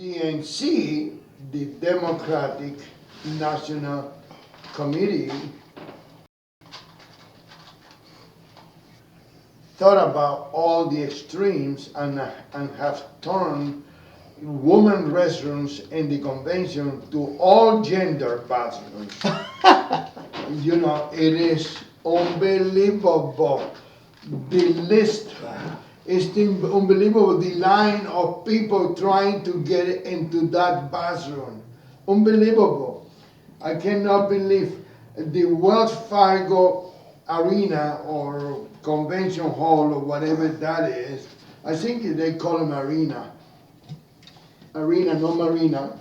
DNC, the Democratic National Committee, thought about all the extremes and have turned women restrooms in the convention to all gender bathrooms. You know, it is unbelievable. The list is unbelievable. The line of people trying to get into that bathroom. Unbelievable. I cannot believe the Wells Fargo Arena or convention hall or whatever that is. I think they call them arena. Arena, no marina.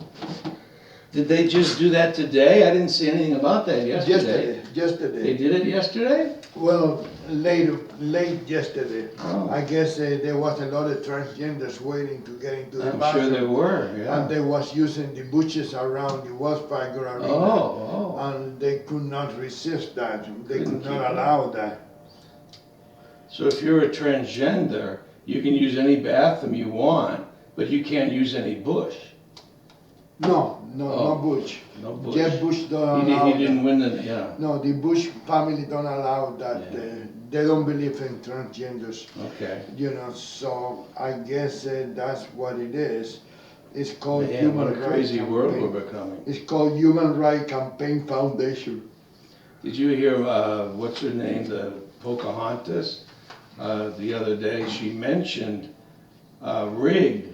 Did they just do that today? I didn't see anything about that yesterday. Yesterday. They did it yesterday? Well, late yesterday. Oh. I guess there was a lot of transgenders waiting to get into the bathroom. I'm sure there were, yeah. And they was using the bushes around the Wells Fargo Arena. Oh. And they could not resist that. They Couldn't could not keep allow that. So if you're a transgender, you can use any bathroom you want, but you can't use any bush. No Oh. Bush. No bush. Jeb Bush don't allow He didn't that. win the, yeah. No, the Bush family don't allow that. Yeah. They don't believe in transgenders. Okay. You know, so I guess that's what it is. It's called Man, Human what a Rights crazy world Campaign. we're becoming. It's called Human Rights Campaign Foundation. Did you hear, what's her name, the Pocahontas? The other day, she mentioned rigged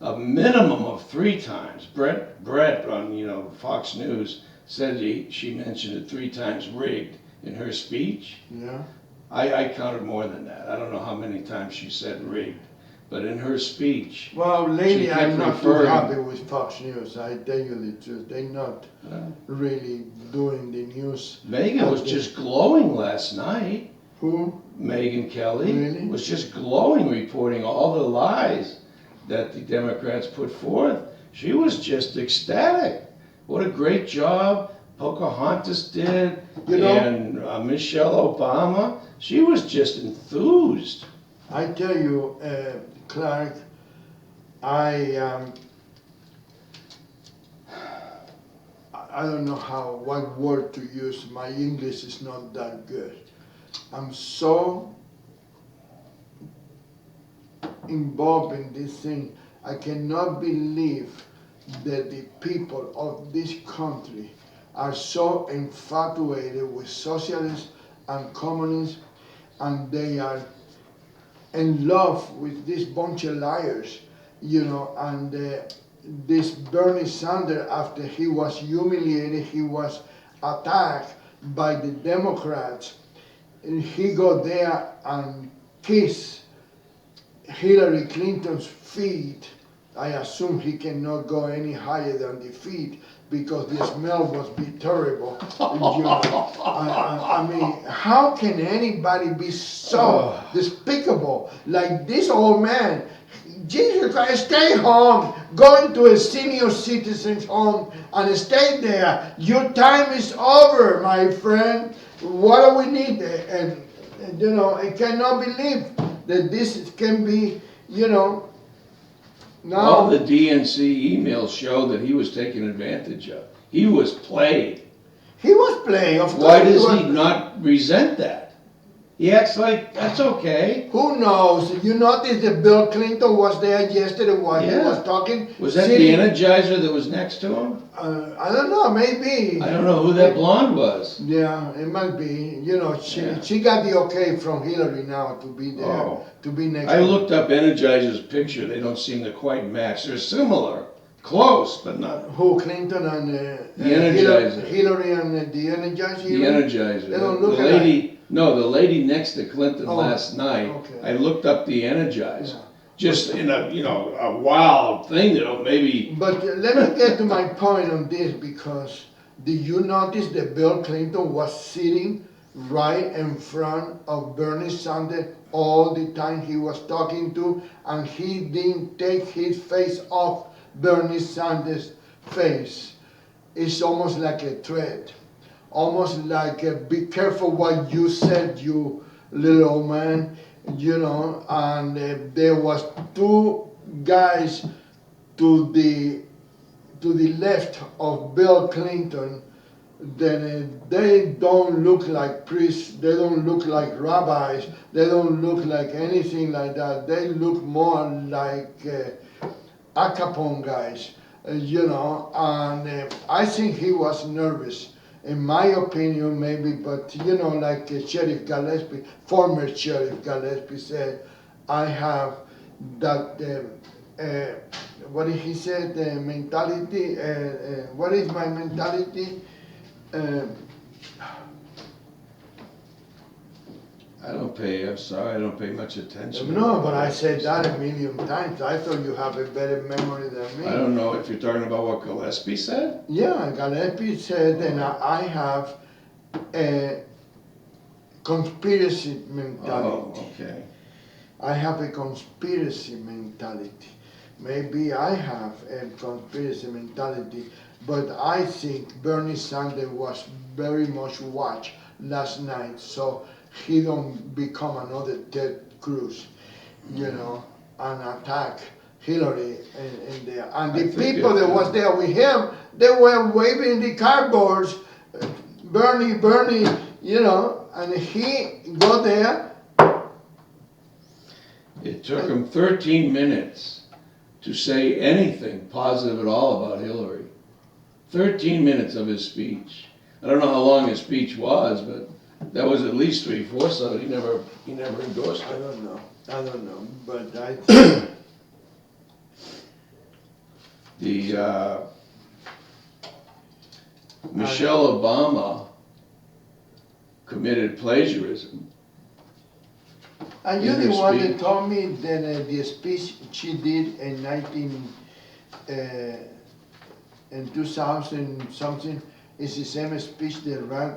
a minimum of 3 times. Brett on, Fox News said she mentioned it 3 times rigged in her speech. Yeah. I counted more than that. I don't know how many times she said rigged, but in her speech. Well, lately She I'm kept not too referring- happy with Fox News. I tell you the truth. They're not really doing the news. Megan was just glowing last night. Who? Megyn Kelly Really? was just glowing, reporting all the lies that the Democrats put forth. She was just ecstatic. What a great job Pocahontas did, You know- and Michelle Obama. She was just enthused. I tell you, Clark, I don't know what word to use. My English is not that good. I'm so involved in this thing. I cannot believe that the people of this country are so infatuated with socialists and communists, and they are in love with this bunch of liars, and this Bernie Sanders, after he was humiliated, he was attacked by the Democrats, and he go there and kiss Hillary Clinton's feet. I assume he cannot go any higher than the feet because the smell must be terrible. I mean, how can anybody be so despicable like this old man? Jesus Christ, stay home. Go into a senior citizen's home and stay there. Your time is over, my friend. What do we need? And I cannot believe that this can be, now. All the DNC emails show that he was taken advantage of. He was played. He was playing, of course. Why does he not resent that? He acts like, that's okay. Who knows? You noticed that Bill Clinton was there yesterday while he was talking? Was that the Energizer that was next to him? I don't know, maybe. I don't know who that blonde was. Yeah, it might be. She got the okay from Hillary now to be there, to be next. I looked up Energizer's picture. They don't seem to quite match. They're similar. Close, but not. Who, Clinton and the Energizer. Hillary and the Energizer? The Energizer. They don't look the lady, no, the lady next to Clinton last night. Okay. I looked up the Energizer. Yeah. Just in a wild thing that maybe. But let me get to my point on this, because did you notice that Bill Clinton was sitting right in front of Bernie Sanders all the time he was talking to, and he didn't take his face off Bernie Sanders' face? It's almost like a threat, almost like be careful what you said, you little old man, and there was 2 guys to the left of Bill Clinton, then they don't look like priests, they don't look like rabbis, they don't look like anything like that. They look more like Al Capone guys, you know, and I think he was nervous, in my opinion, maybe, but you know, like Sheriff Gillespie, former Sheriff Gillespie said, I have that, what did he said, mentality, what is my mentality? I'm sorry, I don't pay much attention. No, but I said that a million times. I thought you have a better memory than me. I don't know if you're talking about what Gillespie said? Yeah, Gillespie said, and I have a conspiracy mentality. Oh, okay. I have a conspiracy mentality. Maybe I have a conspiracy mentality, but I think Bernie Sanders was very much watched last night, so he don't become another Ted Cruz, you know, and attack Hillary in there. And the people that was there with him, they were waving the cardboards, Bernie, Bernie, you know, and he got there. It took him 13 minutes to say anything positive at all about Hillary. 13 minutes of his speech. I don't know how long his speech was, but that was at least 3/4 of it. He never endorsed I it. don't know, but I think Michelle Obama committed plagiarism. and you're the one that told me that the speech she did in 2000 something is the same speech that ran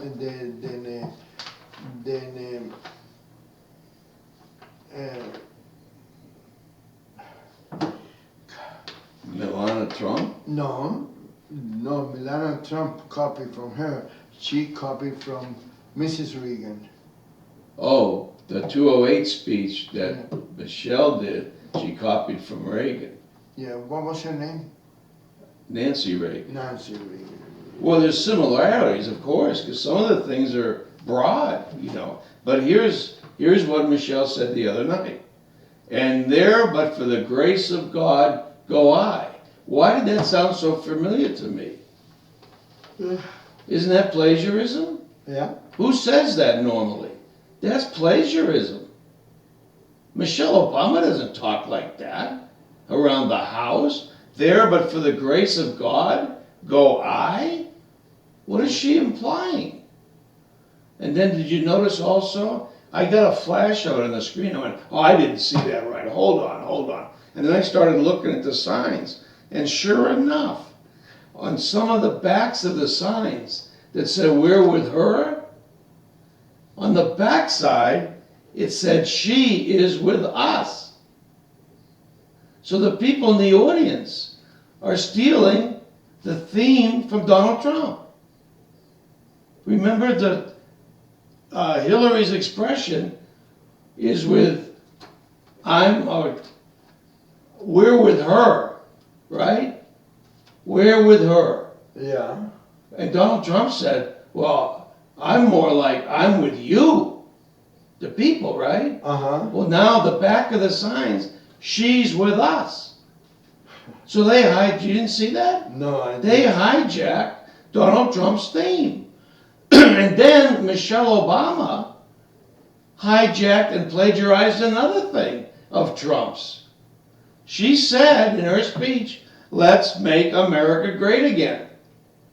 Melania Trump? no, Melania Trump copied from her. She copied from Mrs. Reagan. Oh, the 208 speech that Michelle did, she copied from Reagan. Yeah, what was her name? Nancy Reagan. Nancy Reagan. Well, there's similarities, of course, because some of the things are broad, you know. But here's what Michelle said the other night. And there, but for the grace of God, go I. Why did that sound so familiar to me? Isn't that plagiarism? Yeah. Who says that normally? That's plagiarism. Michelle Obama doesn't talk like that around the house. There, but for the grace of God, go I? What is she implying? And then did you notice also, I got a flash of it on the screen. I went, oh, I didn't see that right. Hold on. And then I started looking at the signs. And sure enough, on some of the backs of the signs that said, we're with her, on the backside, it said, she is with us. So the people in the audience are stealing the theme from Donald Trump. Remember the Hillary's expression is with, we're with her, right? We're with her. Yeah. And Donald Trump said, well, I'm more like, I'm with you, the people, right? Uh-huh. Well, now the back of the signs, she's with us. So you didn't see that? No, I didn't. They hijacked Donald Trump's theme. And then Michelle Obama hijacked and plagiarized another thing of Trump's. She said in her speech, let's make America great again.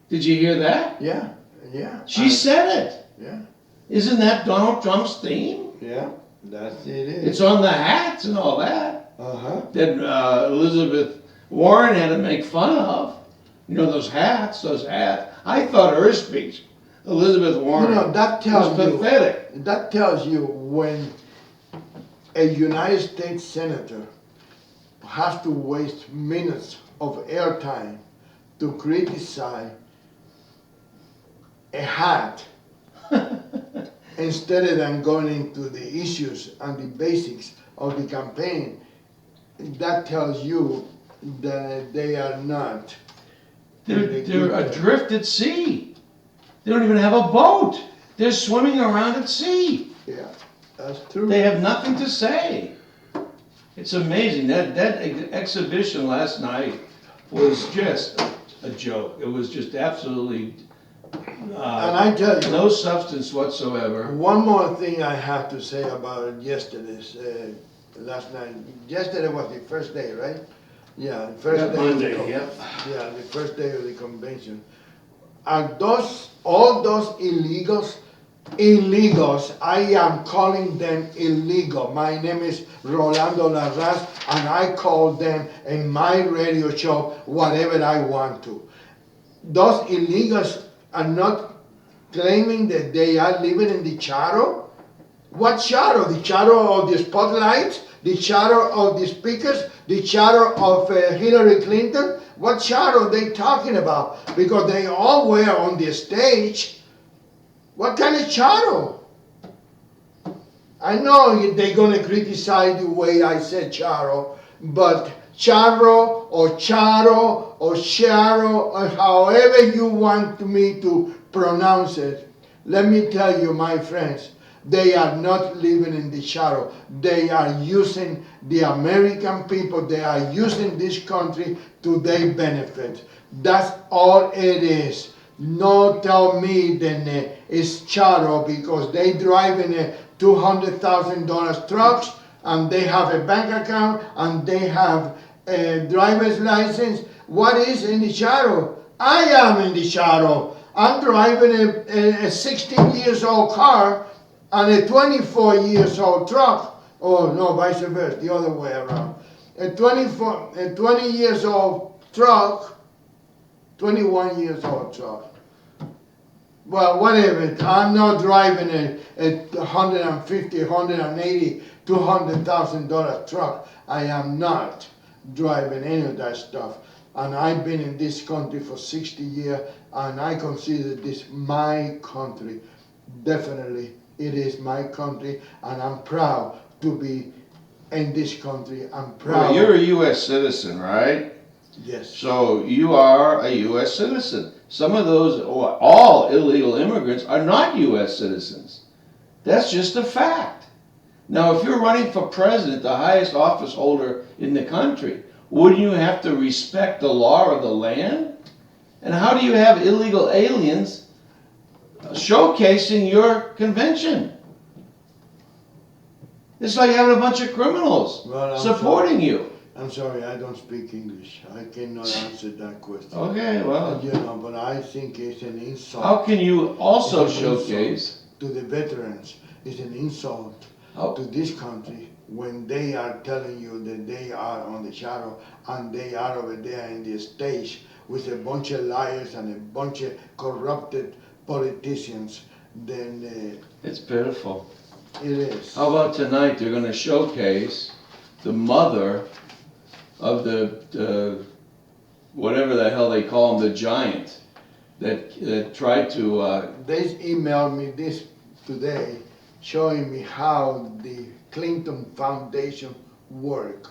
Did you hear that? Yeah. She said it. Yeah. Isn't that Donald Trump's theme? Yeah. That's it. It's on the hats and all that. Uh-huh. That Elizabeth Warren had to make fun of. You know, those hats. I thought her speech, Elizabeth Warren, that tells was pathetic. That tells you when a United States senator has to waste minutes of airtime to criticize a hat instead of going into the issues and the basics of the campaign. That tells you that they are not. They're adrift at sea. They don't even have a boat. They're swimming around at sea. Yeah, that's true. They have nothing to say. It's amazing. That exhibition last night was just a joke. It was just absolutely And I tell you, no substance whatsoever. one more thing I have to say about yesterday's, last night. Yesterday was the first day, right? Yeah, the first day. Monday, yep. Yeah, the first day of the convention. Are all those illegals? I am calling them illegal. My name is Rolando Larraz, and I call them in my radio show whatever I want to. Those illegals are not claiming that they are living in the shadow. What shadow? The shadow of the spotlights? The shadow of the speakers? The shadow of Hillary Clinton? What shadow are they talking about? Because they all were on the stage. What kind of shadow? I know they're going to criticize the way I said shadow, but charro or charo or sharo or however you want me to pronounce it, let me tell you, my friends, they are not living in the shadow. They are using the American people, they are using this country to their benefit. That's all it is. No tell me that it's charo because they drive in a $200,000 trucks and they have a bank account and they have a driver's license. What is in the shadow? I am in the shadow. I'm driving a 16 years old car and a 24 years old truck. Oh no, vice versa, the other way around. A 20 years old truck, 21 years old truck. Well, whatever. I'm not driving a $150, $180, $200,000 truck. I am not driving any of that stuff. And I've been in this country for 60 years, and I consider this my country. Definitely, it is my country, and I'm proud to be in this country. I'm proud. Well, you're a U.S. citizen, right? Yes. So you are a U.S. citizen. Some of those, or all illegal immigrants, are not U.S. citizens. That's just a fact. Now, if you're running for president, the highest office holder in the country, wouldn't you have to respect the law of the land? And how do you have illegal aliens showcasing your convention? It's like having a bunch of criminals supporting you. I'm sorry, I don't speak English. I cannot answer that question. Okay, well. You know, but I think it's an insult. How can you also showcase to the veterans? It's an insult to this country when they are telling you that they are on the shadow and they are over there in the stage with a bunch of liars and a bunch of corrupted politicians. Then it's pitiful. It is. How about tonight? They're going to showcase the mother of the whatever the hell they call him, the giant that tried to. They emailed me this today, showing me how the Clinton Foundation works.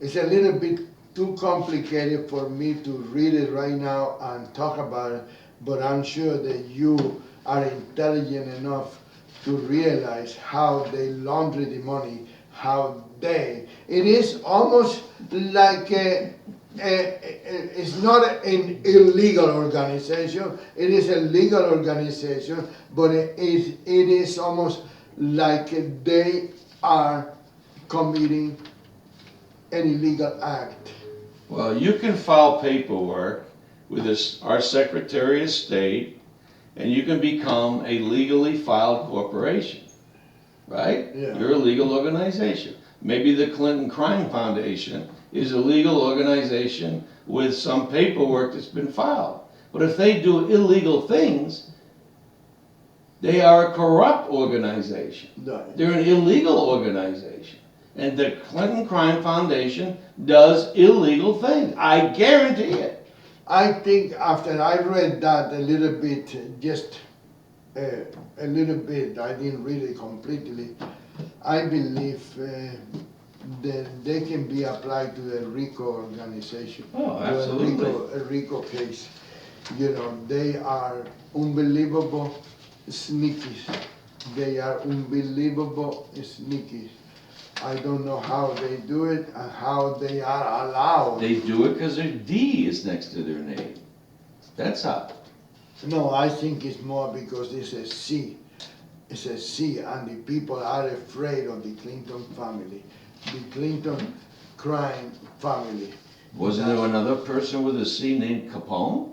It's a little bit too complicated for me to read it right now and talk about it, but I'm sure that you are intelligent enough to realize how they launder the money, it is almost like it's not an illegal organization, it is a legal organization, but it is almost like they are committing an illegal act. Well, you can file paperwork with our Secretary of State, and you can become a legally filed corporation, right? Yeah. You're a legal organization. Maybe the Clinton Crime Foundation is a legal organization with some paperwork that's been filed. But if they do illegal things, they are a corrupt organization. Right. They're an illegal organization. And the Clinton Crime Foundation does illegal things. I guarantee it. I think after I read that a little bit, just a little bit, I didn't read it completely, I believe then they can be applied to the RICO organization. Oh, to absolutely. A RICO case. You know, they are unbelievable sneakies. They are unbelievable sneakies. I don't know how they do it and how they are allowed. They do it because their D is next to their name. That's how. No, I think it's more because it's a C. It's a C, and the people are afraid of the Clinton family, the Clinton crime family. Wasn't there another person with a C named Capone?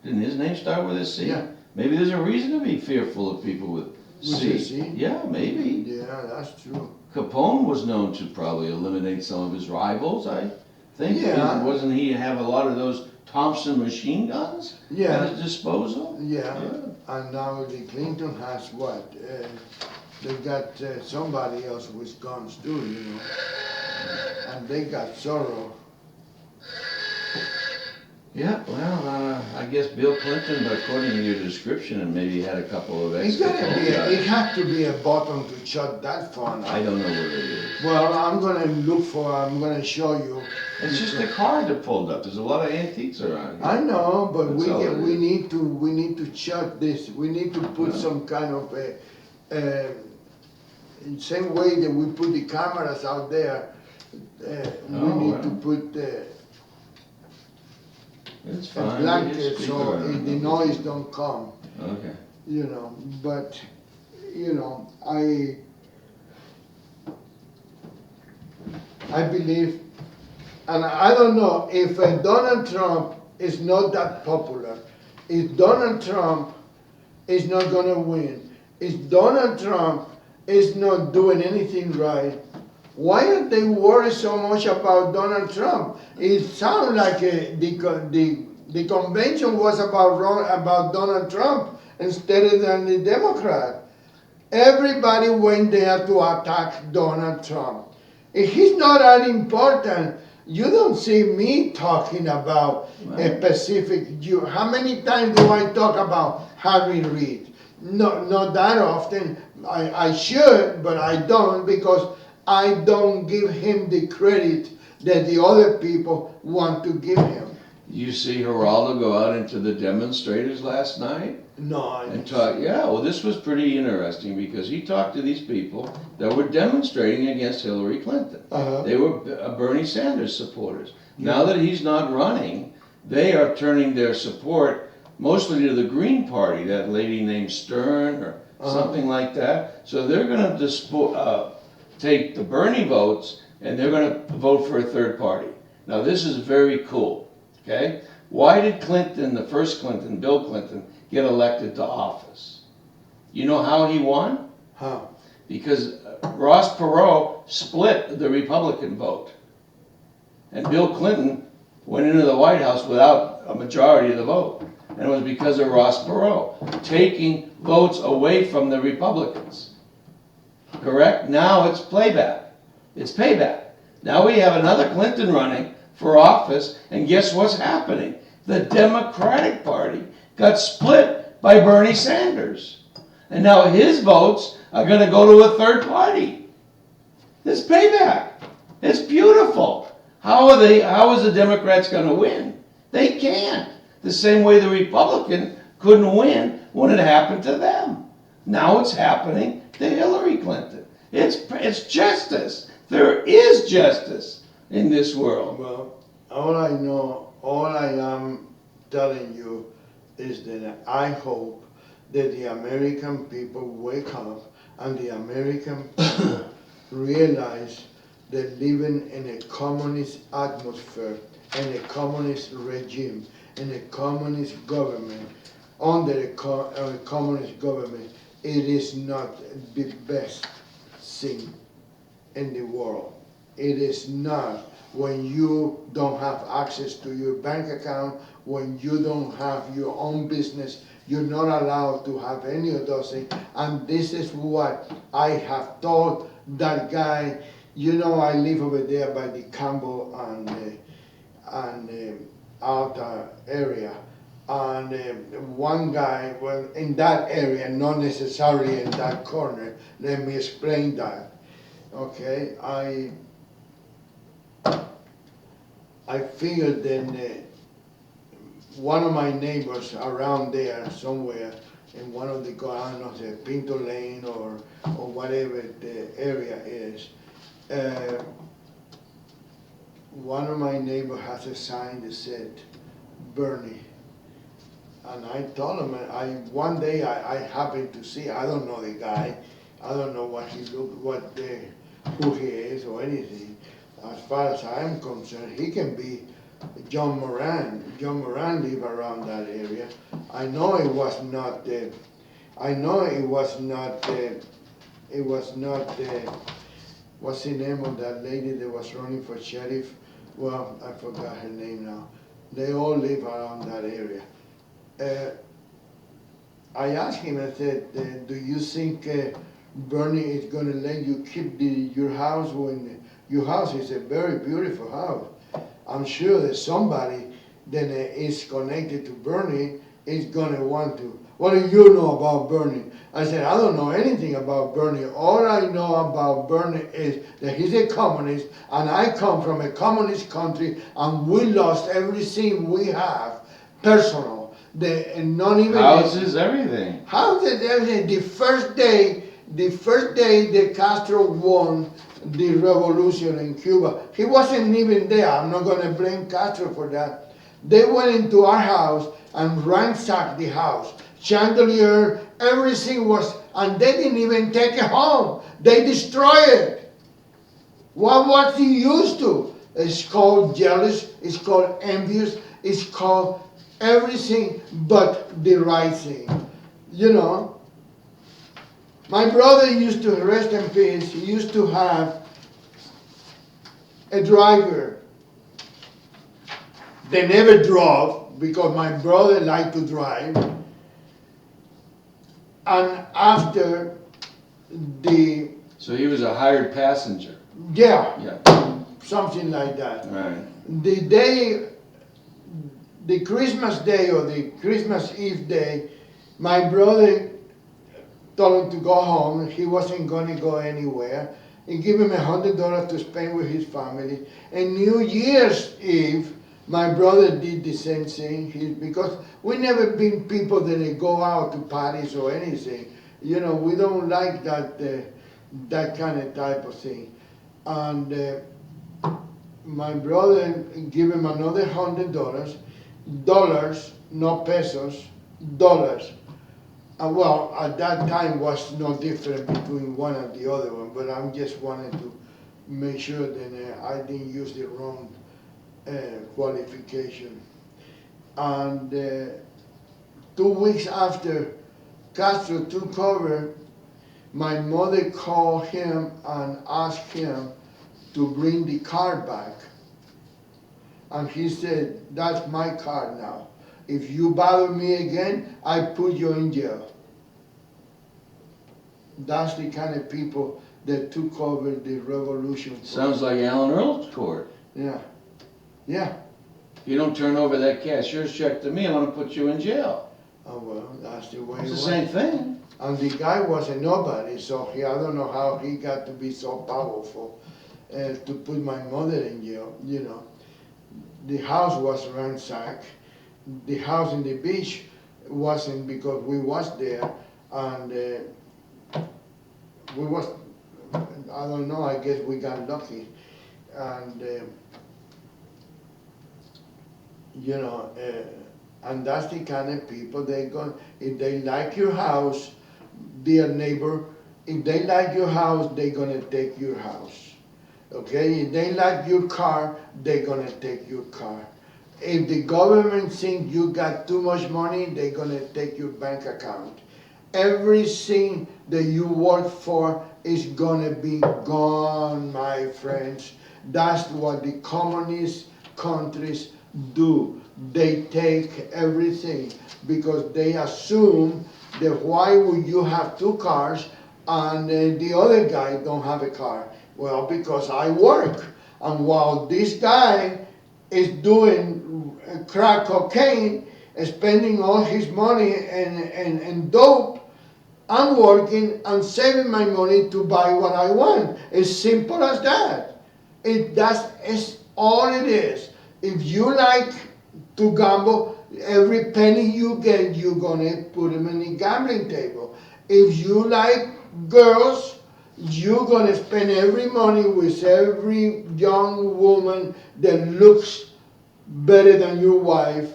Didn't his name start with a C? Yeah. Maybe there's a reason to be fearful of people with C. a C? Yeah, maybe. Yeah, that's true. Capone was known to probably eliminate some of his rivals, I think. Yeah. Wasn't he have a lot of those Thompson machine guns Yeah. at his disposal? Yeah, and now the Clinton has what? They got somebody else with guns too, you know. And they got Soros. Yeah, well, I guess Bill Clinton, but according to your description, and maybe had a couple of It has to be a button to shut that phone I off. don't know what it is. Well, I'm gonna show you. It's just a car that pulled up. There's a lot of antiques around here. I know, but That's all it is. we need to shut this. We need to put Yeah. some kind of same way that we put the cameras out there. We Oh, need well. to put It's a fine. blanket Speak so around. the noise don't come. Okay. You know, but you know, I believe, and I don't know if Donald Trump is not that popular, if Donald Trump is not gonna win, if Donald Trump is not doing anything right, why are they worried so much about Donald Trump? It sounds like the convention was about Donald Trump instead than the Democrat. Everybody went there to attack Donald Trump. If he's not that important, you don't see me talking about a specific. How many times do I talk about Harry Reid? No, not that often. I should, but I don't because I don't give him the credit that the other people want to give him. You see Geraldo go out into the demonstrators last night No, and talk. Yeah, well, this was pretty interesting because he talked to these people that were demonstrating against Hillary Clinton. Uh-huh. They were Bernie Sanders supporters. Now that he's not running, they are turning their support mostly to the Green Party, that lady named Stern or something like that. So they're going to take the Bernie votes and they're going to vote for a third party. Now this is very cool, okay? Why did Clinton, the first Clinton, Bill Clinton, get elected to office? You know how he won? How? Because Ross Perot split the Republican vote. And Bill Clinton went into the White House without a majority of the vote. And it was because of Ross Perot taking votes away from the Republicans. Correct? Now it's playback. It's payback. Now we have another Clinton running for office, and guess what's happening? The Democratic Party got split by Bernie Sanders. And now his votes are going to go to a third party. It's payback. It's beautiful. How is the Democrats going to win? They can't. The same way the Republican couldn't win when it happened to them. Now it's happening to Hillary Clinton. It's justice. There is justice in this world. Well, all I am telling you is that I hope that the American people wake up and the American people realize that living in a communist atmosphere, in a communist regime, in a communist government, under a communist government, it is not the best thing in the world. It is not when you don't have access to your bank account, when you don't have your own business, you're not allowed to have any of those things. And this is what I have told that guy. You know, I live over there by the Campbell and Alta area. And one guy, well, in that area, not necessarily in that corner, let me explain that. Okay, I figured then one of my neighbors around there somewhere in one of the, I don't know, say Pinto Lane or whatever the area is, one of my neighbors has a sign that said Bernie. And I told him, one day I happened to see, I don't know the guy, I don't know what he looked, who he is or anything. As far as I am concerned, he can be John Moran. John Moran lived around that area. I know it was not, what's the name of that lady that was running for sheriff? Well, I forgot her name now. They all live around that area. I asked him, I said, do you think Bernie is going to let you keep your house when your house is a very beautiful house? I'm sure that somebody that is connected to Bernie is going to want to. What do you know about Bernie? I said, I don't know anything about Bernie. All I know about Bernie is that he's a communist, and I come from a communist country, and we lost everything we have, personal. Not even houses, everything. Houses, everything. The first day that Castro won the revolution in Cuba, he wasn't even there. I'm not going to blame Castro for that. They went into our house and ransacked the house. Chandelier, everything was, and they didn't even take it home. They destroyed it. What was he used to? It's called jealous, it's called envious, it's called everything but the right thing. You know, my brother used to, rest in peace, he used to have a driver. They never drove because my brother liked to drive. And after the... So he was a hired passenger. Yeah. Something like that. Right. The Christmas day or the Christmas Eve day, my brother told him to go home. He wasn't going to go anywhere. He gave him $100 to spend with his family. And New Year's Eve, my brother did the same thing. Because we never been people that go out to parties or anything. You know, we don't like that kind of type of thing. And my brother gave him another $100. Dollars, not pesos, dollars. Well, at that time was no different between one and the other one, but I'm just wanting to make sure that I didn't use the wrong qualification. And 2 weeks after Castro took over, my mother called him and asked him to bring the car back. And he said, that's my car now. If you bother me again, I put you in jail. That's the kind of people that took over the revolution. Sounds like Alan Earl's court. Yeah. Yeah. You don't turn over that cashier's check to me, I'm going to put you in jail. Oh, well, that's the way It's it the was. same thing. And the guy was a nobody, so I don't know how he got to be so powerful to put my mother in jail, you know. The house was ransacked. The house in the beach wasn't because we was there, and we was, I don't know, I guess we got lucky. And, you know, and that's the kind of people if they like your house, dear neighbor, if they like your house, they're gonna take your house. Okay, if they like your car, they're gonna take your car. If the government thinks you got too much money, they're gonna take your bank account. Everything that you work for is gonna be gone, my friends. That's what the communist countries do. They take everything because they assume that why would you have two cars and the other guy don't have a car? Well, because I work. And while this guy is doing crack cocaine, spending all his money and dope, I'm working and saving my money to buy what I want. It's simple as that. It's all it is. If you like to gamble, every penny you get, you're gonna put them in the gambling table. If you like girls, you're gonna spend every money with every young woman that looks better than your wife,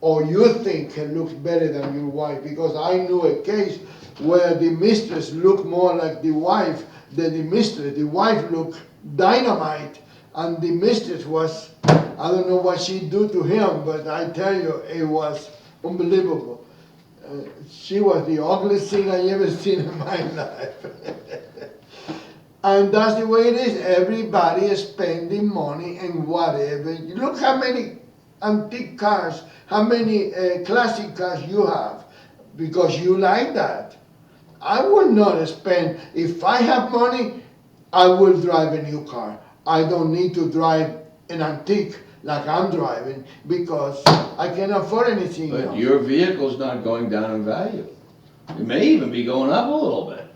or you think it looks better than your wife. Because I knew a case where the mistress looked more like the wife than the mistress. The wife looked dynamite, and the mistress was, I don't know what she do to him, but I tell you, it was unbelievable. She was the ugliest thing I ever seen in my life. And that's the way it is. Everybody is spending money and whatever. Look how many antique cars, how many classic cars you have, because you like that. I will not spend, if I have money, I will drive a new car. I don't need to drive an antique like I'm driving, because I can't afford anything But else. your vehicle's not going down in value. It may even be going up a little bit.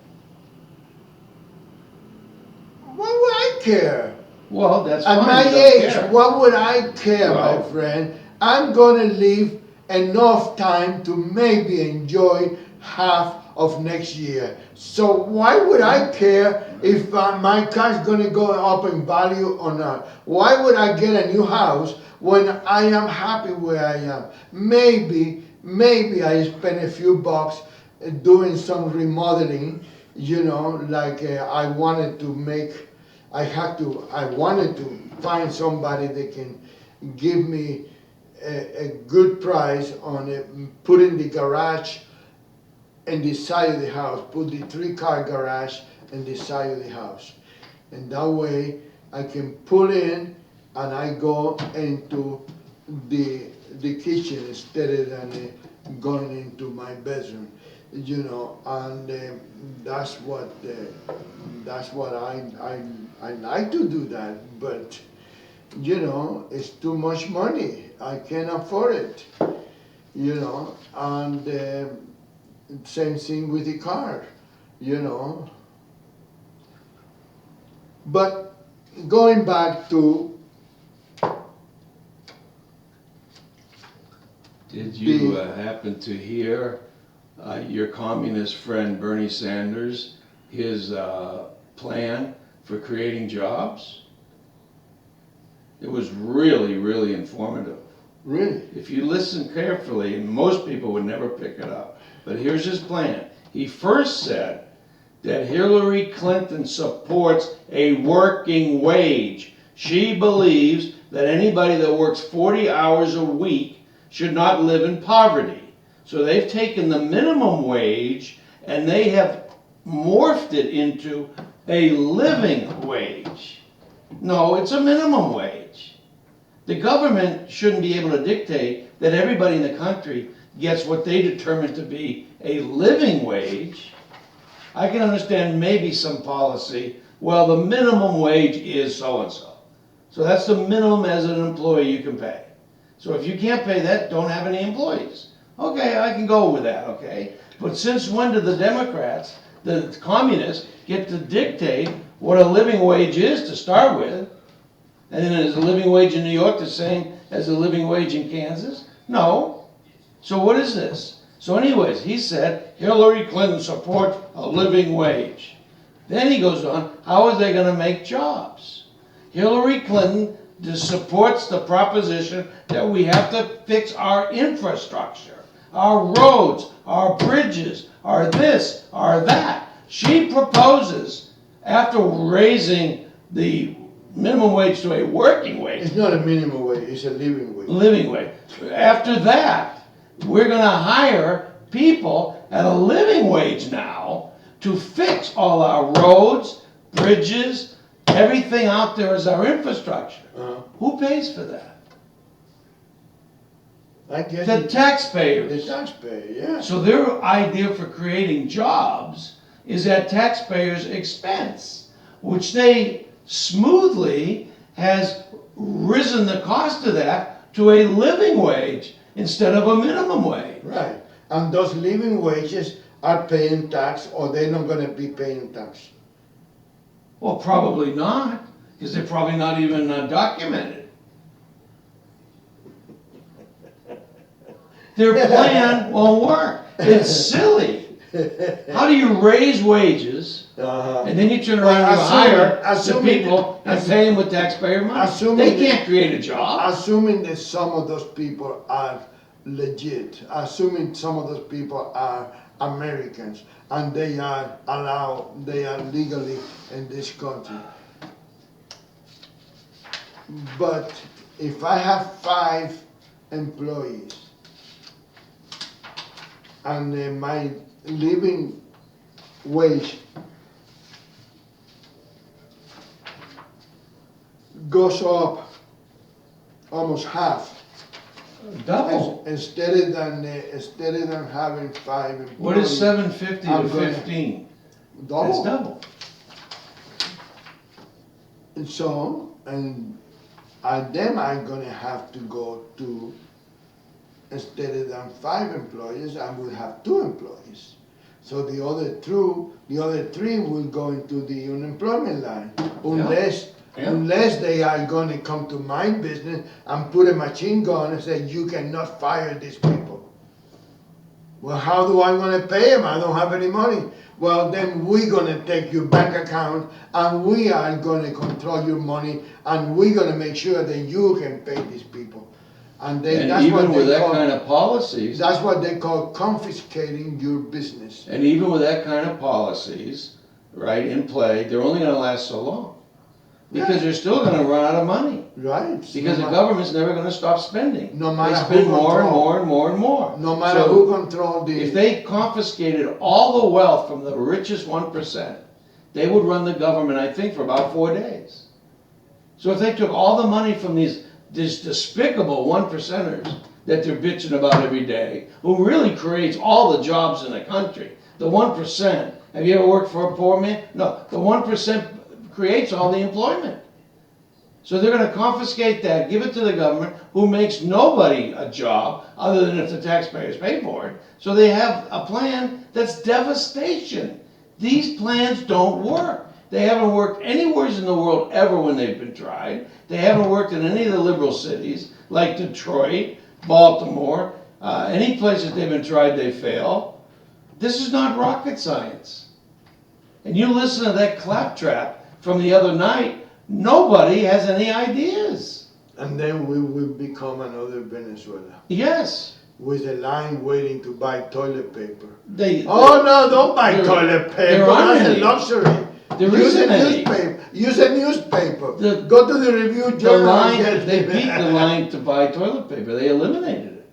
What would I care? Well, that's At fine, my you don't age, care. what would I care, my Well- friend? I'm gonna leave enough time to maybe enjoy half of next year. So why would I care if my car's gonna go up in value or not? Why would I get a new house when I am happy where I am? Maybe I spend a few bucks doing some remodeling, like I wanted to make, I wanted to find somebody that can give me a good price on it, putting the garage in the side of the house, put the 3-car garage in the side of the house. And that way I can pull in and I go into the kitchen instead of going into my bedroom, and that's what I like to do that, but it's too much money. I can't afford it, and same thing with the car, But going back to Did you happen to hear your communist friend Bernie Sanders, his plan for creating jobs? It was really, really informative. really, If you listen carefully, and most people would never pick it up, but here's his plan. He first said that Hillary Clinton supports a working wage. She believes that anybody that works 40 hours a week should not live in poverty. So they've taken the minimum wage and they have morphed it into a living wage. No, it's a minimum wage. The government shouldn't be able to dictate that everybody in the country gets what they determine to be a living wage. I can understand maybe some policy, well, the minimum wage is so-and-so. So that's the minimum as an employee you can pay. So if you can't pay that, don't have any employees. Okay, I can go with that, okay? But since when did the Democrats, the communists, get to dictate what a living wage is to start with? And then is a living wage in New York the same as a living wage in Kansas? No. So what is this? So anyways, he said Hillary Clinton supports a living wage. Then he goes on, how are they going to make jobs? Hillary Clinton supports the proposition that we have to fix our infrastructure, our roads, our bridges, our this, our that. She proposes, after raising the minimum wage to a working wage. it's not a minimum wage, it's a living wage. Living wage. After that, we're going to hire people at a living wage now to fix all our roads, bridges, everything out there as our infrastructure. Who pays for that? I guess The the taxpayers. taxpayer, yeah. So their idea for creating jobs is at taxpayers' expense, which they smoothly has risen the cost of that to a living wage instead of a minimum wage. Right, and those living wages are paying tax, or they're not gonna be paying tax. Well, probably not, because they're probably not even documented. their plan won't work. It's silly. How do you raise wages and then you turn around and you hire the people and pay them with taxpayer money? They can't create a job. Assuming that some of those people are legit, assuming some of those people are Americans and they are allowed, they are legally in this country. But if I have 5 employees and my living wage goes up almost half, Double. instead of than having 5 employees. What is 750 I'm to gonna- 15? Double. It's double. And so, and then I'm gonna have to go to, instead of than 5 employees, I will have 2 employees. So the other 3 will go into the unemployment line, unless they are gonna come to my business and put a machine gun and say, you cannot fire these people. Well, how do I gonna pay them? I don't have any money. Well, then we're gonna take your bank account and we are gonna control your money and we're gonna make sure that you can pay these people. And And that's what even with they that call, kind of policies, that's what they call confiscating your business. and even with that kind of policies, right, in play, they're only gonna last so long. Because they're still gonna run out of money. Right. Because the government's never gonna stop spending. No matter They who spend more and control- more and more and more. No matter So who controls the. if they confiscated all the wealth from the richest 1%, they would run the government, I think, for about 4 days. So if they took all the money from these despicable 1%ers that they're bitching about every day, who really creates all the jobs in the country, the 1%, have you ever worked for a poor man? No, the 1% creates all the employment. So they're gonna confiscate that, give it to the government, who makes nobody a job, other than if the taxpayers pay for it. So they have a plan that's devastation. These plans don't work. They haven't worked anywhere in the world ever when they've been tried. They haven't worked in any of the liberal cities, like Detroit, Baltimore, any places they've been tried, they fail. This is not rocket science. And you listen to that claptrap from the other night, nobody has any ideas. And then we will become another Venezuela. Yes. With a line waiting to buy toilet paper. Oh no, don't buy there- toilet paper. there aren't That's a any. luxury. There Use isn't a any. newspaper. Use a newspaper. The- Go to the Review The Journal. line, and they get- beat the line to buy toilet paper. They eliminated it.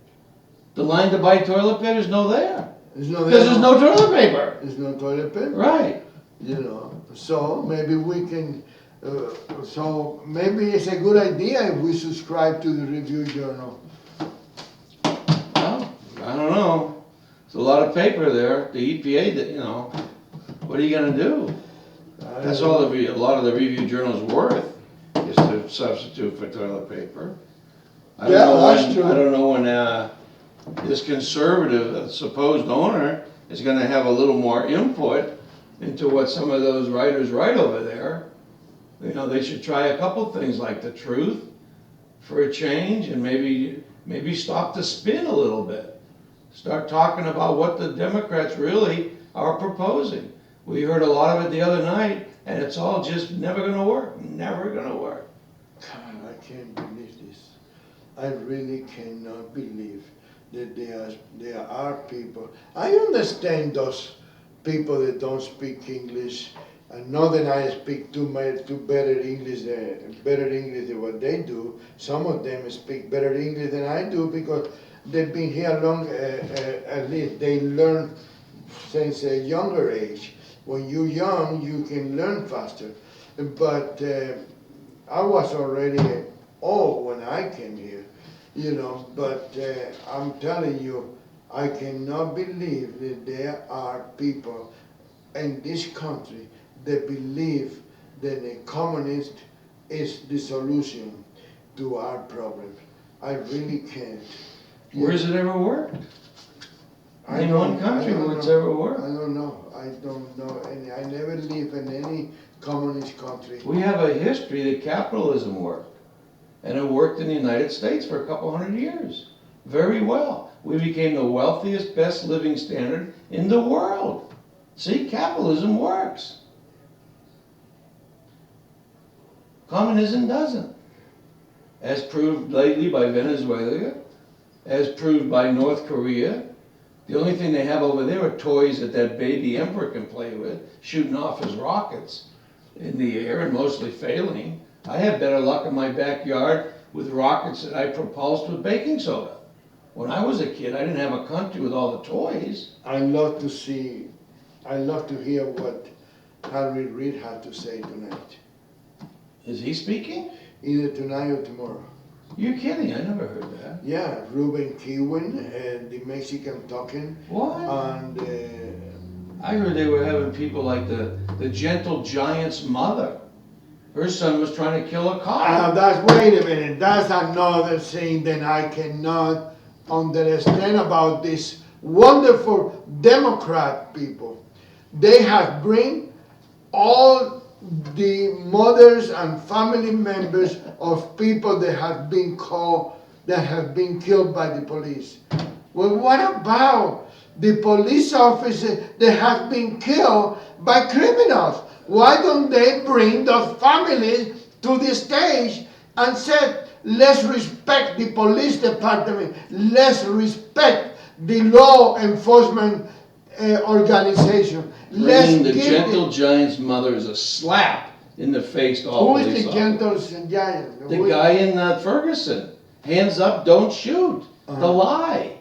The line to buy toilet paper is no there. There's no, Because there's no toilet paper. There's no toilet paper. Right. You know, so maybe we can. So maybe it's a good idea if we subscribe to the Review Journal. Well, I don't know. There's a lot of paper there. The EPA, that what are you gonna do? That's all a lot of the Review Journal's worth, is to substitute for toilet paper. I don't Yeah, know that's when- true. I don't know when this conservative supposed owner is gonna have a little more input into what some of those writers write over there. They should try a couple things like the truth for a change, and maybe stop the spin a little bit. Start talking about what the Democrats really are proposing. We heard a lot of it the other night, and it's all just never gonna work, never gonna work. God, I can't believe this. I really cannot believe that there are people. I understand those people that don't speak English. I know that I speak too better English than what they do. Some of them speak better English than I do because they've been here long. At least they learn since a younger age. When you're young, you can learn faster. But I was already old when I came here, But I'm telling you, I cannot believe that there are people in this country that believe that the communist is the solution to our problems. I really can't. Where has it ever worked? I In don't- one country I don't where it's know. ever worked. I don't know. I don't know any. I never lived in any communist country. We have a history that capitalism worked. And it worked in the United States for a couple hundred years. Very well. we became the wealthiest, best living standard in the world. See, capitalism works. Communism doesn't. As proved lately by Venezuela, as proved by North Korea. The only thing they have over there are toys that that baby emperor can play with, shooting off his rockets in the air and mostly failing. I have better luck in my backyard with rockets that I propulsed with baking soda. When I was a kid, I didn't have a country with all the toys. I love to hear what Harry Reid had to say tonight. Is he speaking? Either tonight or tomorrow. You're kidding, I never heard that. Yeah, Ruben Kiwen, the Mexican talking. What? And I heard they were having people like the gentle giant's mother. Her son was trying to kill a cop. wait a minute, that's another thing that I cannot understand about these wonderful Democrat people. They have bring all the mothers and family members of people that have been killed by the police. Well, what about the police officers that have been killed by criminals? Why don't they bring those families to the stage and say, let's respect the police department, let's respect the law enforcement organization. Bringing the gentle giant's mother is a slap in the face to all Who police is the officers. gentle giant? The guy in Ferguson. Hands up, don't shoot. The lie.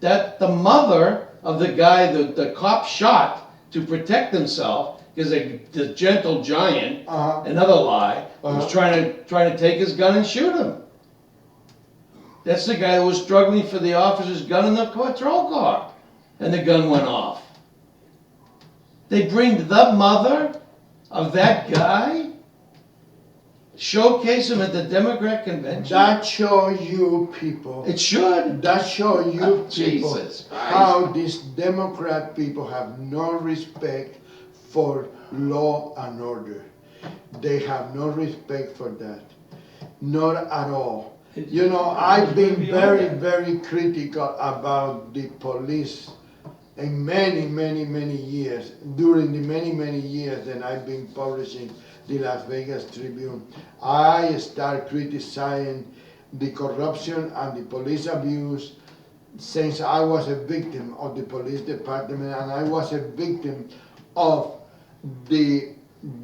That the mother of the guy the cop shot to protect himself, because the gentle giant, another lie, was trying to take his gun and shoot him. That's the guy that was struggling for the officer's gun in the patrol car, and the gun went off. They bring the mother of that guy, showcase him at the Democrat convention. That show you people. It should. That show you people Jesus Christ. how these Democrat people have no respect for law and order. They have no respect for that. Not at all. You know, I've been very, very critical about the police in many years, during the many years that I've been publishing the Las Vegas Tribune. I start criticizing the corruption and the police abuse since I was a victim of the police department, and I was a victim of the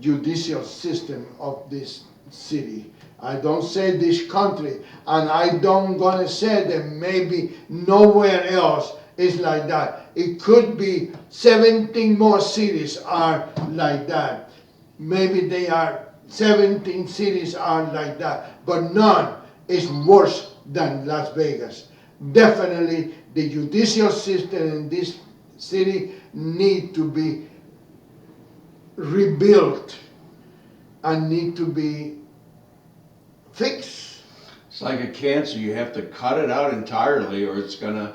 judicial system of this city. I don't say this country, and I don't gonna say that maybe nowhere else is like that. It could be 17 more cities are like that. Maybe they are 17 cities are like that, but none is worse than Las Vegas. Definitely the judicial system in this city need to be rebuilt and need to be fixed. It's like a cancer. You have to cut it out entirely or it's going to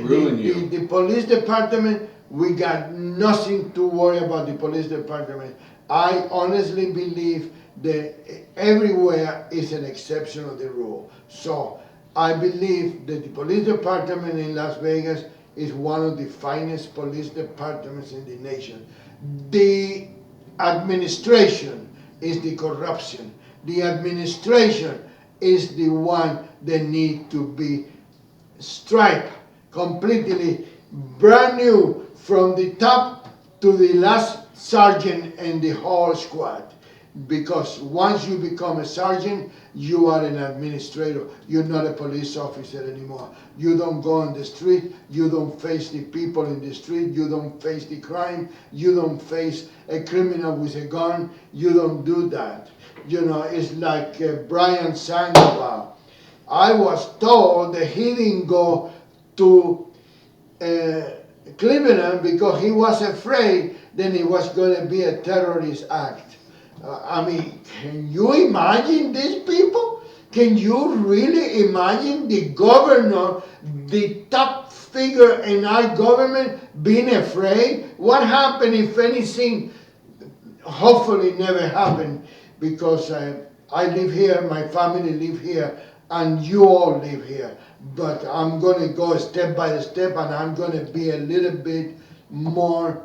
ruin you. The police department, we got nothing to worry about the police department. I honestly believe that everywhere is an exception of the rule. So I believe that the police department in Las Vegas is one of the finest police departments in the nation. The administration is the corruption. The administration is the one that need to be striped completely, brand new, from the top to the last sergeant and the whole squad. Because once you become a sergeant, you are an administrator. You're not a police officer anymore. You don't go on the street. You don't face the people in the street. You don't face the crime. You don't face a criminal with a gun. You don't do that. You know, it's like Brian Sandoval. I was told that he didn't go to Cleveland because he was afraid that it was going to be a terrorist act. I mean, can you imagine these people? Can you really imagine the governor, the top figure in our government, being afraid? What happened if anything, hopefully never happened, because I live here, my family live here, and you all live here. But I'm gonna go step by step, and I'm gonna be a little bit more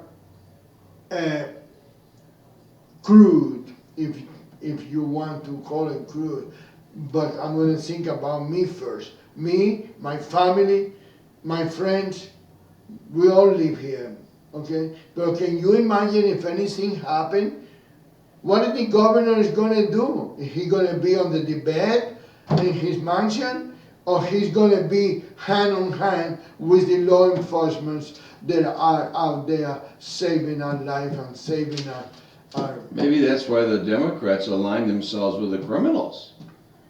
crude, if you want to call it crude. But I'm gonna think about me first. Me, my family, my friends, we all live here, okay? But can you imagine if anything happened? What is the governor is gonna do? Is he gonna be on the bed in his mansion? Or he's gonna be hand on hand with the law enforcement that are out there saving our life and saving our Maybe that's why the Democrats align themselves with the criminals,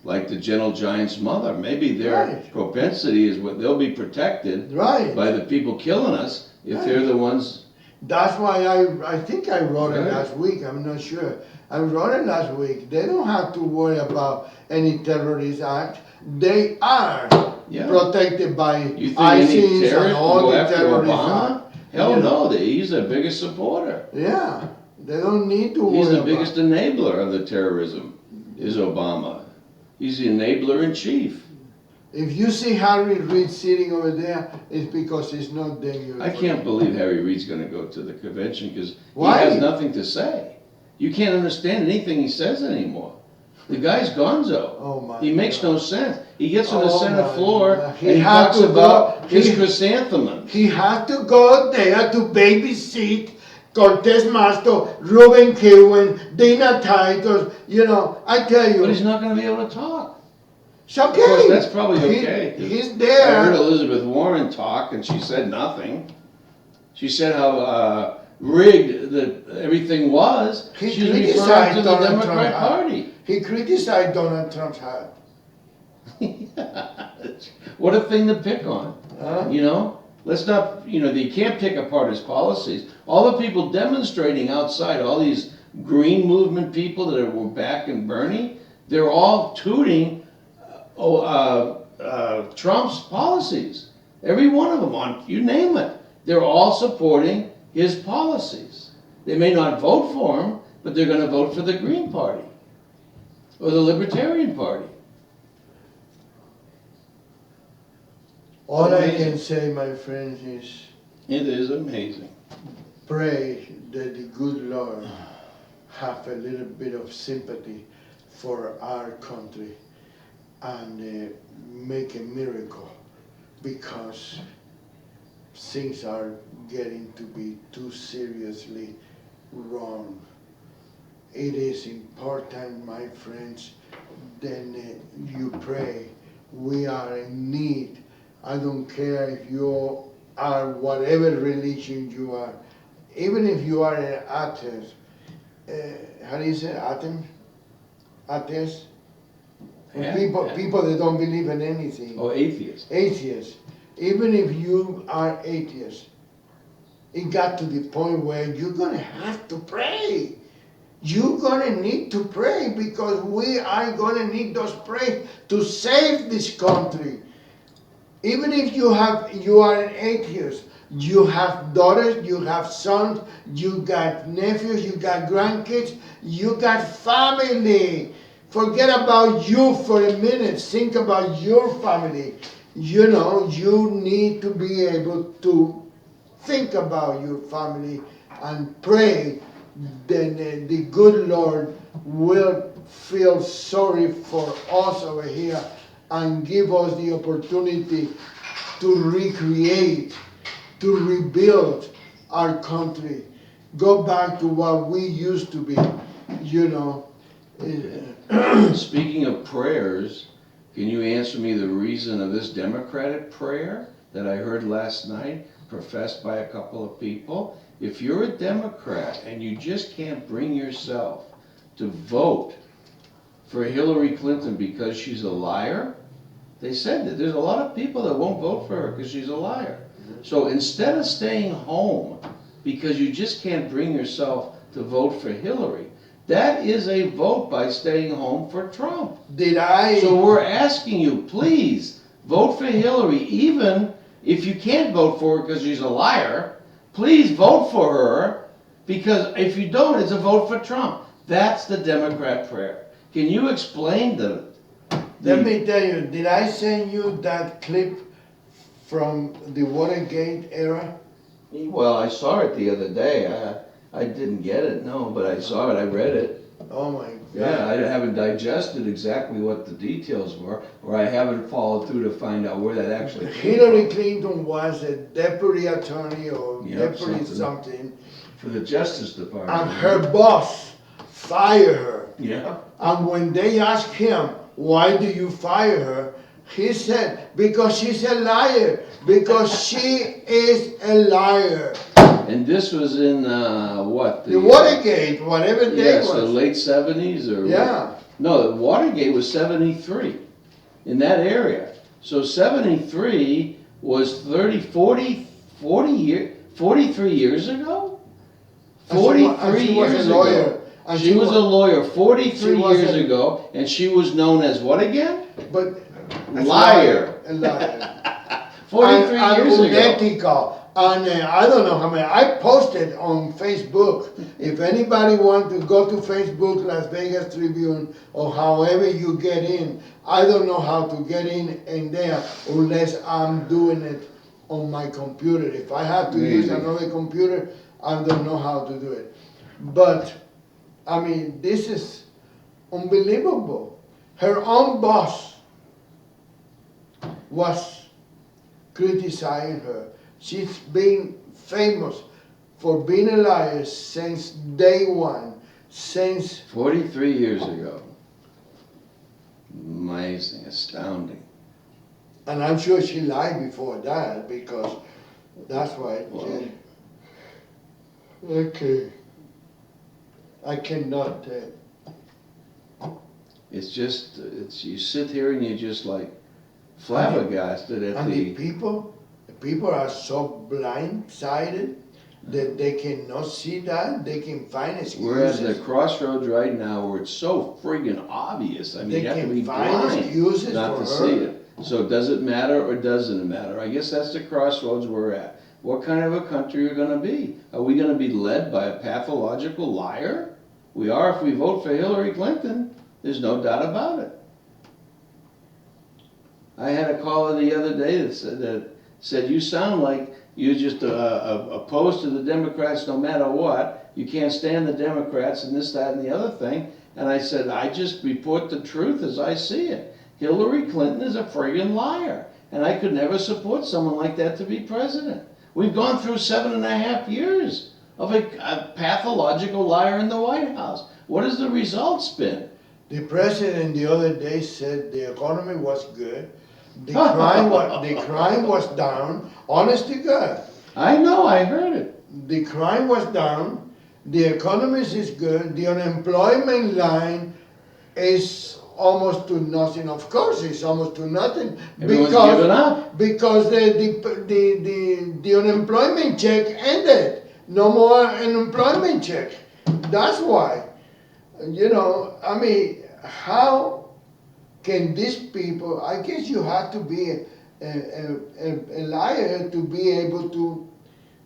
like the Gentle Giant's mother. Maybe their Right. propensity is what they'll be protected right. by the people killing us if they're the ones. That's why I think I wrote it Right. last week, I'm not sure. I wrote it last week. They don't have to worry about any terrorist act. They are Yeah. protected by You think ISIS any and terrorist will all go the after terrorist Obama? act. Hell You no, he's their biggest supporter. Yeah, they don't need to He's worry the about biggest enabler of the terrorism, is Obama. He's the enabler in chief. If you see Harry Reid sitting over there, it's because it's not dangerous. I can't believe Harry Reid's gonna go to the convention because he Why? has nothing to say. You can't understand anything he says anymore. The guy's gonzo. Oh my He makes God. no sense. He gets on the Oh Senate my floor God. and He he had talks to about go- his he- chrysanthemums. He had to go there to babysit Cortez Masto, Ruben Kirwan, Dina Titus. You know, I tell you, But he's not gonna be able to talk. it's okay. Of course, that's probably He- okay. 'Cause he's I heard there. Elizabeth Warren talk and she said nothing. She said how rigged everything was. He She was referring criticized to the Donald Democrat Trump. Party. He criticized Donald Trump's hat. What a thing to pick on, Huh? you know? Let's not, you can't pick apart his policies. All the people demonstrating outside, all these green movement people that were backing Bernie, they're all tooting Trump's policies. Every one of them, you name it. They're all supporting his policies. They may not vote for him, but they're gonna vote for the Green Party or the Libertarian Party. All I Amazing. can say, my friends, is It is amazing. pray that the good Lord have a little bit of sympathy for our country and make a miracle, because things are getting to be too seriously wrong. It is important, my friends, then you pray. We are in need. I don't care if you are whatever religion you are, even if you are an atheist. How do you say atheist? Yeah, people, yeah. people that don't believe in anything. Oh, atheist. Atheists. Even if you are atheist, it got to the point where you're gonna have to pray. You're gonna need to pray, because we are gonna need those prayers to save this country. Even if you are an atheist, you have daughters, you have sons, you got nephews, you got grandkids, you got family. Forget about you for a minute. Think about your family. You know, you need to be able to think about your family and pray. Then the good Lord will feel sorry for us over here and give us the opportunity to recreate, to rebuild our country, go back to what we used to be, you know. Speaking of prayers, can you answer me the reason of this Democratic prayer that I heard last night, professed by a couple of people? If you're a Democrat and you just can't bring yourself to vote for Hillary Clinton because she's a liar, they said that there's a lot of people that won't vote for her because she's a liar. So instead of staying home because you just can't bring yourself to vote for Hillary, that is a vote by staying home for Trump. So we're asking you, please vote for Hillary, even if you can't vote for her because she's a liar. Please vote for her, because if you don't, it's a vote for Trump. That's the Democrat prayer. Can you explain Let me tell you, did I send you that clip from the Watergate era? Well, I saw it the other day. I didn't get it, no, but I saw it, I read it. Oh my Yeah, God. I haven't digested exactly what the details were, or I haven't followed through to find out where that actually came Hillary from. Clinton was a deputy attorney or Yep, deputy something. something, For the Justice Department. and her boss fired her. Yeah. And when they asked him, why do you fire her? He said, because she's a liar. Because she is a liar. And this was in, what? The Watergate, whatever day Yes, the was. late 70s or? Yeah. No, Watergate was 73, in that area. So 73 was 43 years ago? And 43 she was years a lawyer. ago. And She was a lawyer 43 she was years a- ago, and she was known as what again? But Liar. A liar. 43 years ago. unethical. And I don't know how many. I posted on Facebook. If anybody wants to go to Facebook, Las Vegas Tribune, or however you get in, I don't know how to get in there unless I'm doing it on my computer. If I have to use Really? another computer, I don't know how to do it. But, I mean, this is unbelievable. Her own boss was criticizing her. She's been famous for being a liar since day one, since 43 years ago. Amazing, astounding. and I'm sure she lied before that because that's why. Wow. Okay. I cannot. It's just, you sit here and you're just like flabbergasted at And the the, people are so blindsided that they cannot see that. They can find we're at the excuses. crossroads right now where it's so friggin' obvious. I mean, They you have to can be find blind excuses not for to her. see it. So does it matter or doesn't it matter? I guess that's the crossroads we're at. What kind of a country are we gonna be? Are we gonna be led by a pathological liar? We are if we vote for Hillary Clinton. There's no doubt about it. I had a caller the other day that said you sound like you're just opposed to the Democrats no matter what. You can't stand the Democrats and this, that, and the other thing. And I said, I just report the truth as I see it. Hillary Clinton is a friggin' liar. And I could never support someone like that to be president. We've gone through 7.5 years of a pathological liar in the White House. What has the results been? The president the other day said the economy was good, the crime was down. Honest to God, I know, I heard it. the crime was down, the economy is good, the unemployment line is almost to nothing. Of course, it's almost to nothing Everyone's given up. because the unemployment check ended. No more unemployment check. That's why. You know, I mean, how can these people, I guess you have to be a liar to be able to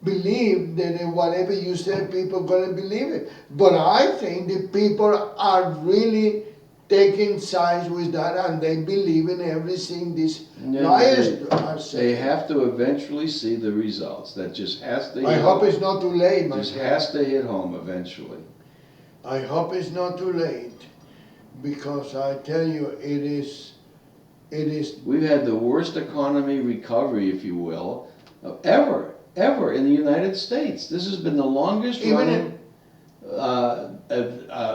believe that whatever you say, people are going to believe it. But I think the people are really taking sides with that and they believe in everything these liars are They saying. have to eventually see the results. That just has to I hit hope home. it's not too late, my Just friend. has to hit home eventually. I hope it's not too late, because I tell you, it is. We've had the worst economy recovery, if you will, ever in the United States. This has been the longest Even running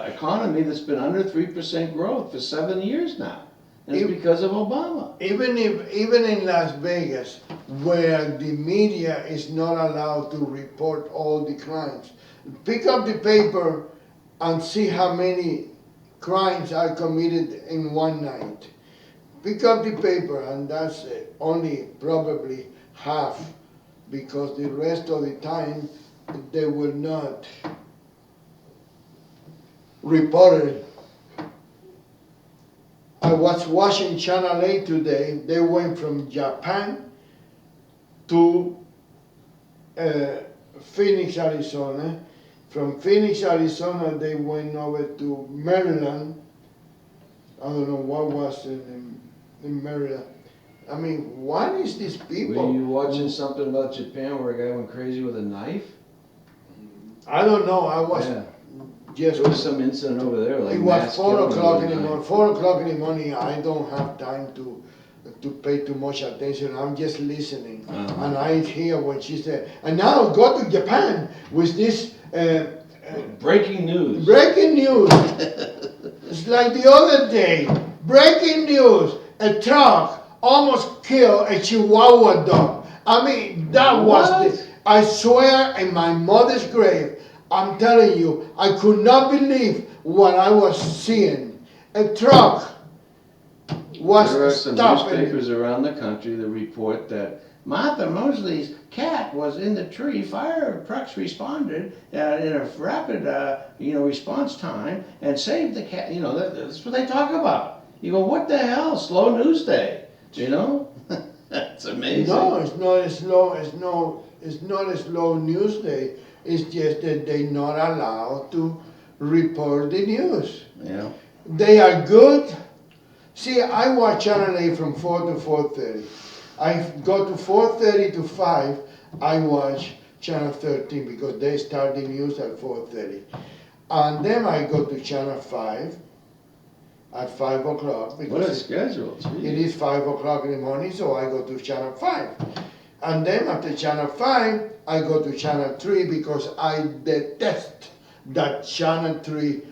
economy that's been under 3% growth for 7 years now. And it's If- because of Obama. Even in Las Vegas, where the media is not allowed to report all the crimes, pick up the paper and see how many crimes are committed in one night. Pick up the paper, and that's only probably half, because the rest of the time they will not report it. I was watching Channel 8 today. They went from Japan to Phoenix, Arizona. From Phoenix, Arizona, they went over to Maryland, I don't know what was in Maryland. I mean, what is these people? Were you watching something about Japan where a guy went crazy with a knife? I don't know. I was Yeah. just. There was some incident over there, like It was mass 4 killing o'clock with in a the knife. morning. 4 o'clock in the morning. I don't have time to pay too much attention. I'm just listening, Uh-huh. and I hear what she said. And now go to Japan with this Breaking news. breaking news. It's like the other day. Breaking news: a truck almost killed a Chihuahua dog. I mean, that was What? the. I swear in my mother's grave. I'm telling you, I could not believe what I was seeing. A truck was There are some stopping. newspapers around the country that report that Martha Mosley's cat was in the tree. Fire trucks responded in a rapid, response time and saved the cat. You know, that's what they talk about. You go, what the hell? Slow news day. You know, that's amazing. No, it's not a slow. It's not a slow news day. It's just that they're not allowed to report the news. Yeah. They are good. See, I watch Channel 8 from 4 to 4:30. I go to 4:30 to 5. I watch Channel 13 because they start the news at 4:30, and then I go to Channel 5 at 5 o'clock What a because schedule. Gee. it is 5 o'clock in the morning, so I go to Channel 5. And then after Channel 5, I go to Channel 3 because I detest that Channel 3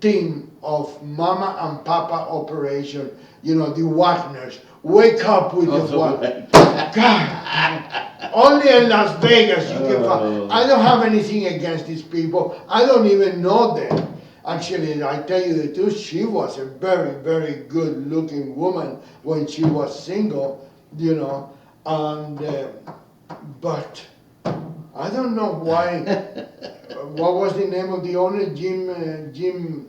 team of mama and papa operation. You know, the Wagners. Wake up with Oh, the the Wagner. God, only in Las Vegas you can Oh. find. I don't have anything against these people. I don't even know them. Actually, I tell you the truth, she was a very, very good looking woman when she was single, you know. And, but I don't know why. What was the name of the owner? Jim,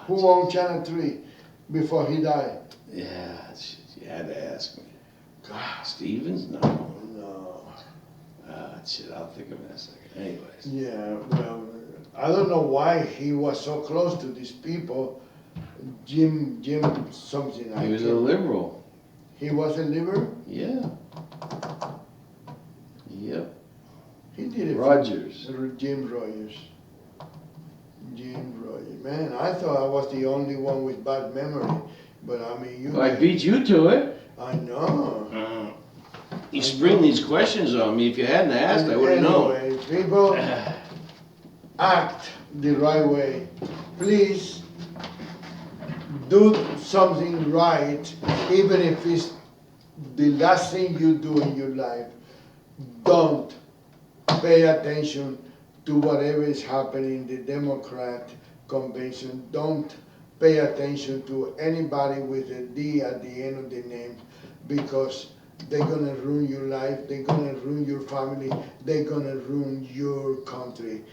who owned Channel 3 before he died? Yeah, you had to ask me. God, Stevens? No. no. Shit, I'll think of it in a second. Anyways. Yeah, well, I don't know why he was so close to these people. Jim something. He was a liberal. He was a liberal? Yeah. Yep. He did it. Rogers. Jim Rogers. Jim Rogers. Man, I thought I was the only one with bad memory. But I mean, you. Well, I beat you to it. I know. You spring these questions on me. If you hadn't asked, I would have known. Anyway, people act the right way. Please do something right, even if it's the last thing you do in your life. Don't pay attention to whatever is happening in the Democrat convention. Don't pay attention to anybody with a D at the end of the name, because they're gonna ruin your life, they're gonna ruin your family, they're gonna ruin your country.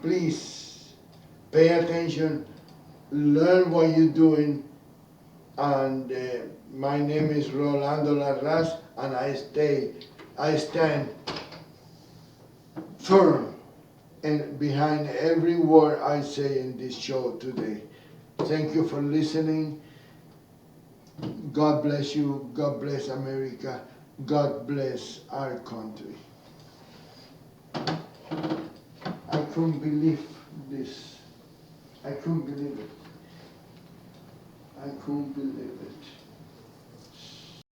Please pay attention, learn what you're doing, and my name is Rolando Larraz, and I stand firm and behind every word I say in this show today. Thank you for listening. God bless you. God bless America. God bless our country. I couldn't believe this. I couldn't believe it. I couldn't believe it.